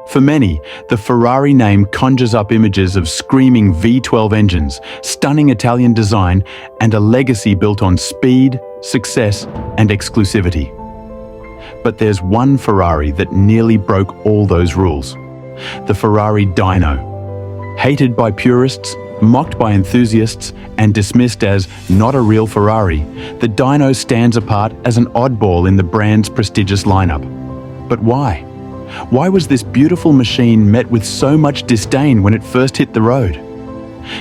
For many, the Ferrari name conjures up images of screaming V12 engines, stunning Italian design, and a legacy built on speed, success, and exclusivity. But there's one Ferrari that nearly broke all those rules. The Ferrari Dino. Hated by purists, mocked by enthusiasts, and dismissed as not a real Ferrari, the Dino stands apart as an oddball in the brand's prestigious lineup. But why? Why was this beautiful machine met with so much disdain when it first hit the road?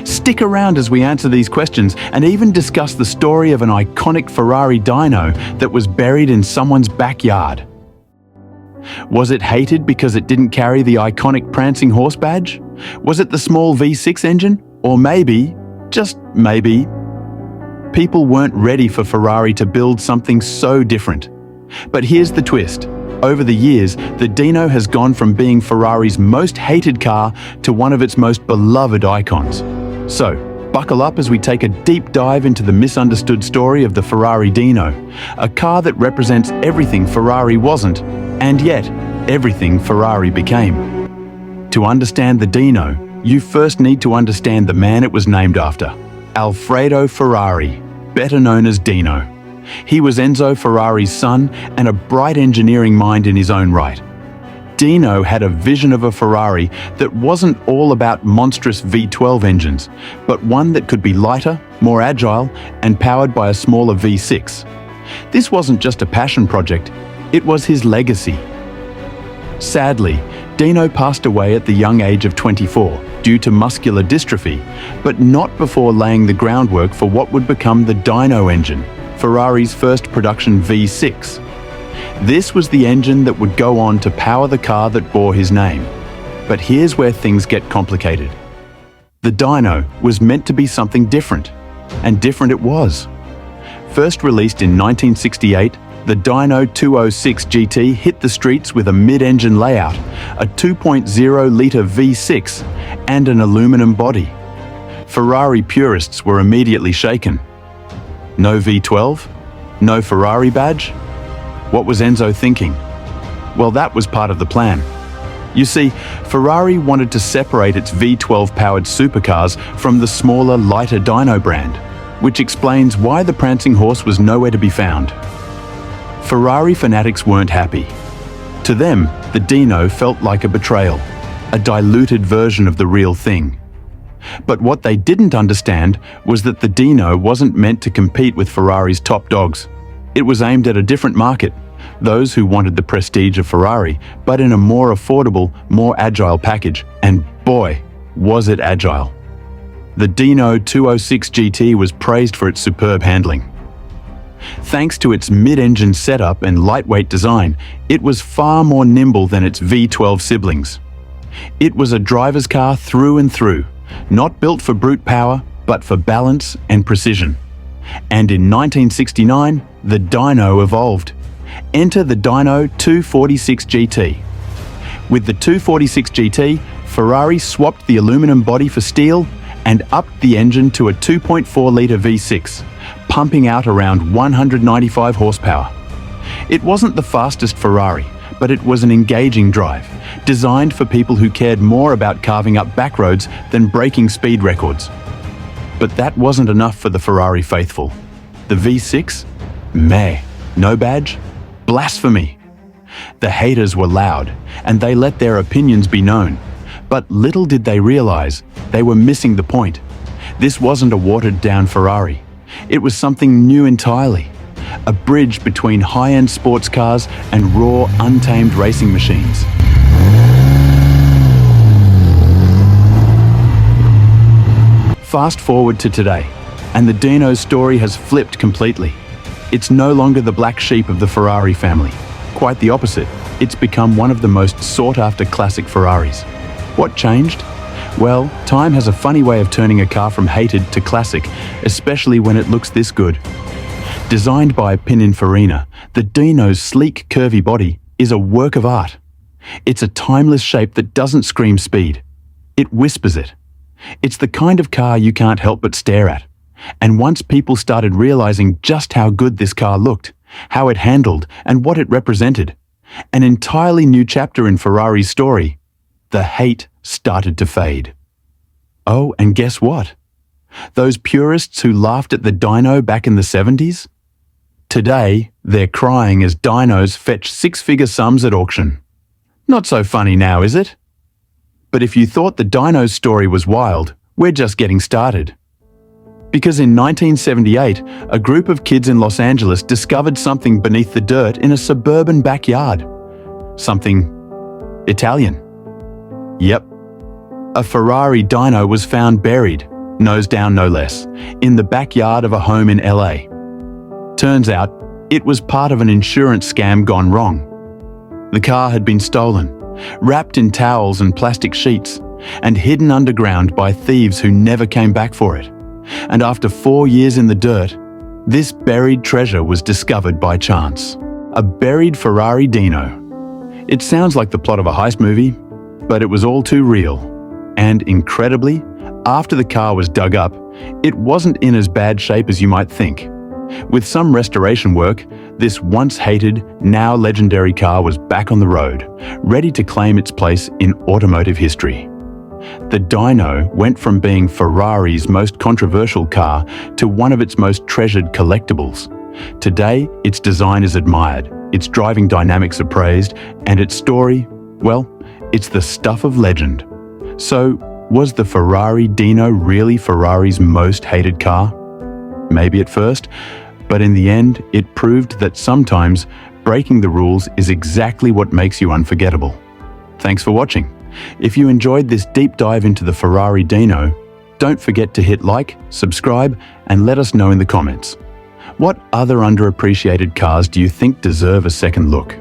Stick around as we answer these questions and even discuss the story of an iconic Ferrari Dino that was buried in someone's backyard. Was it hated because it didn't carry the iconic prancing horse badge? Was it the small V6 engine? Or maybe, just maybe, people weren't ready for Ferrari to build something so different. But here's the twist. Over the years, the Dino has gone from being Ferrari's most hated car to one of its most beloved icons. So, buckle up as we take a deep dive into the misunderstood story of the Ferrari Dino, a car that represents everything Ferrari wasn't, and yet everything Ferrari became. To understand the Dino, you first need to understand the man it was named after, Alfredo Ferrari, better known as Dino. He was Enzo Ferrari's son and a bright engineering mind in his own right. Dino had a vision of a Ferrari that wasn't all about monstrous V12 engines, but one that could be lighter, more agile, and powered by a smaller V6. This wasn't just a passion project, it was his legacy. Sadly, Dino passed away at the young age of 24 due to muscular dystrophy, but not before laying the groundwork for what would become the Dino engine, Ferrari's first production V6. This was the engine that would go on to power the car that bore his name. But here's where things get complicated. The Dino was meant to be something different, and different it was. First released in 1968, the Dino 206 GT hit the streets with a mid-engine layout, a 2.0-litre V6, and an aluminum body. Ferrari purists were immediately shaken. No V12? No Ferrari badge? What was Enzo thinking? Well, that was part of the plan. You see, Ferrari wanted to separate its V12-powered supercars from the smaller, lighter Dino brand, which explains why the prancing horse was nowhere to be found. Ferrari fanatics weren't happy. To them, the Dino felt like a betrayal, a diluted version of the real thing. But what they didn't understand was that the Dino wasn't meant to compete with Ferrari's top dogs. It was aimed at a different market, those who wanted the prestige of Ferrari, but in a more affordable, more agile package. And boy, was it agile. The Dino 206 GT was praised for its superb handling. Thanks to its mid-engine setup and lightweight design, it was far more nimble than its V12 siblings. It was a driver's car through and through, not built for brute power, but for balance and precision. And in 1969, the Dino evolved. Enter the Dino 246 GT. With the 246 GT, Ferrari swapped the aluminum body for steel and upped the engine to a 2.4-litre V6, pumping out around 195 horsepower. It wasn't the fastest Ferrari, but it was an engaging drive, designed for people who cared more about carving up back roads than breaking speed records. But that wasn't enough for the Ferrari faithful. The V6? Meh. No badge? Blasphemy. The haters were loud, and they let their opinions be known. But little did they realize, they were missing the point. This wasn't a watered-down Ferrari. It was something new entirely. A bridge between high-end sports cars and raw, untamed racing machines. Fast forward to today, and the Dino's story has flipped completely. It's no longer the black sheep of the Ferrari family. Quite the opposite. It's become one of the most sought-after classic Ferraris. What changed? Well, time has a funny way of turning a car from hated to classic, especially when it looks this good. Designed by Pininfarina, the Dino's sleek, curvy body is a work of art. It's a timeless shape that doesn't scream speed. It whispers it. It's the kind of car you can't help but stare at. And once people started realizing just how good this car looked, how it handled, and what it represented, an entirely new chapter in Ferrari's story the hate started to fade. Oh, and guess what? Those purists who laughed at the Dino back in the 70s? Today, they're crying as dinos fetch six-figure sums at auction. Not so funny now, is it? But if you thought the Dino's story was wild, we're just getting started. Because in 1978, a group of kids in Los Angeles discovered something beneath the dirt in a suburban backyard. Something Italian. Yep. A Ferrari Dino was found buried, nose down no less, in the backyard of a home in LA. Turns out, it was part of an insurance scam gone wrong. The car had been stolen, wrapped in towels and plastic sheets, and hidden underground by thieves who never came back for it. And after 4 years in the dirt, this buried treasure was discovered by chance. A buried Ferrari Dino. It sounds like the plot of a heist movie, but it was all too real. And incredibly, after the car was dug up, it wasn't in as bad shape as you might think. With some restoration work, this once hated, now legendary car was back on the road, ready to claim its place in automotive history. The Dino went from being Ferrari's most controversial car to one of its most treasured collectibles. Today, its design is admired, its driving dynamics are praised, and its story, well, it's the stuff of legend. So, was the Ferrari Dino really Ferrari's most hated car? Maybe at first, but in the end, it proved that sometimes breaking the rules is exactly what makes you unforgettable. Thanks for watching. If you enjoyed this deep dive into the Ferrari Dino, don't forget to hit like, subscribe, and let us know in the comments. What other underappreciated cars do you think deserve a second look?